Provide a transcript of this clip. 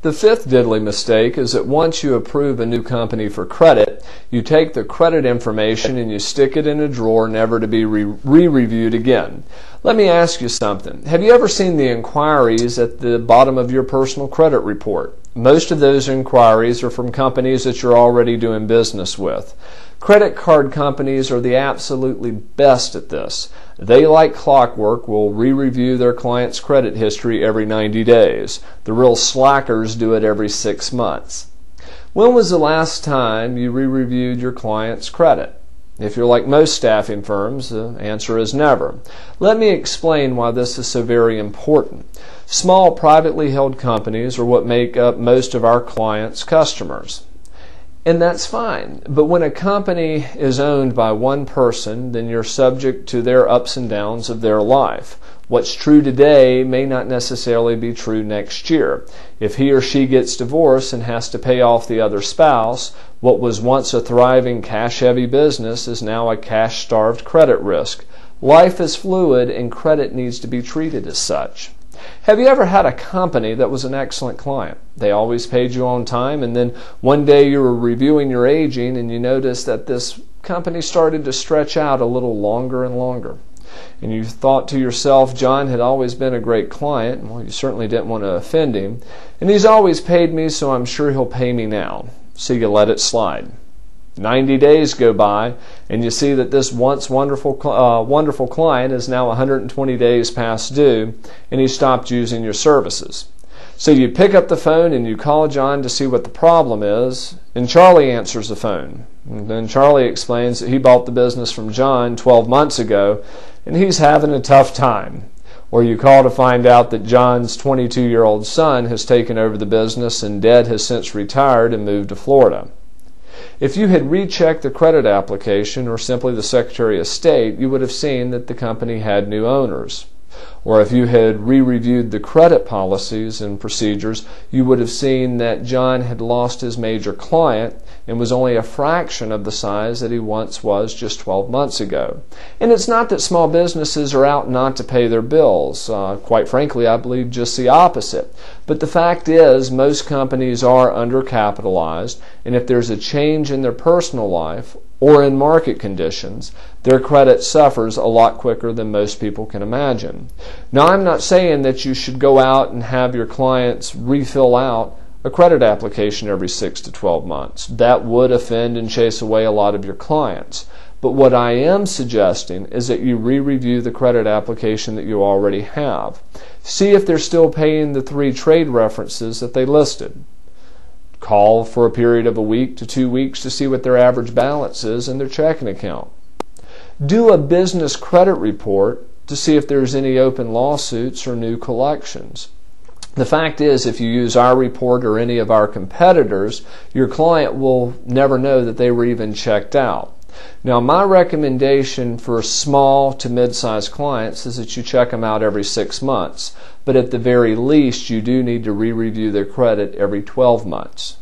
The fifth diddly mistake is that once you approve a new company for credit, you take the credit information and you stick it in a drawer never to be re-reviewed again. Let me ask you something. Have you ever seen the inquiries at the bottom of your personal credit report? Most of those inquiries are from companies that you're already doing business with. Credit card companies are the absolutely best at this. They, like clockwork, will re-review their client's credit history every 90 days. The real slackers do it every 6 months. When was the last time you re-reviewed your client's credit? If you're like most staffing firms, the answer is never. Let me explain why this is so very important. Small privately held companies are what make up most of our clients' customers. And that's fine. But when a company is owned by one person, then you're subject to their ups and downs of their life. What's true today may not necessarily be true next year. If he or she gets divorced and has to pay off the other spouse, what was once a thriving cash-heavy business is now a cash-starved credit risk. Life is fluid and credit needs to be treated as such. Have you ever had a company that was an excellent client? They always paid you on time, and then one day you were reviewing your aging and you noticed that this company started to stretch out a little longer and longer. And you thought to yourself, John had always been a great client. Well, you certainly didn't want to offend him. And he's always paid me, so I'm sure he'll pay me now. So you let it slide. 90 days go by, and you see that this once wonderful client is now 120 days past due, and he stopped using your services. So you pick up the phone and you call John to see what the problem is, and Charlie answers the phone. And then Charlie explains that he bought the business from John 12 months ago, and he's having a tough time. Or you call to find out that John's 22-year-old son has taken over the business, and Dad has since retired and moved to Florida. If you had rechecked the credit application or simply the Secretary of State, you would have seen that the company had new owners. Or if you had re-reviewed the credit policies and procedures, you would have seen that John had lost his major client and was only a fraction of the size that he once was just 12 months ago. And it's not that small businesses are out not to pay their bills. Quite frankly, I believe just the opposite. But the fact is, most companies are undercapitalized, and if there's a change in their personal life or in market conditions, their credit suffers a lot quicker than most people can imagine. Now, I'm not saying that you should go out and have your clients refill out a credit application every 6 to 12 months. That would offend and chase away a lot of your clients. But what I am suggesting is that you re-review the credit application that you already have. See if they're still paying the 3 trade references that they listed. Call for a period of a week to 2 weeks to see what their average balance is in their checking account. Do a business credit report to see if there's any open lawsuits or new collections. The fact is, if you use our report or any of our competitors, your client will never know that they were even checked out. Now, my recommendation for small to mid-sized clients is that you check them out every 6 months, but at the very least, you do need to re-review their credit every 12 months.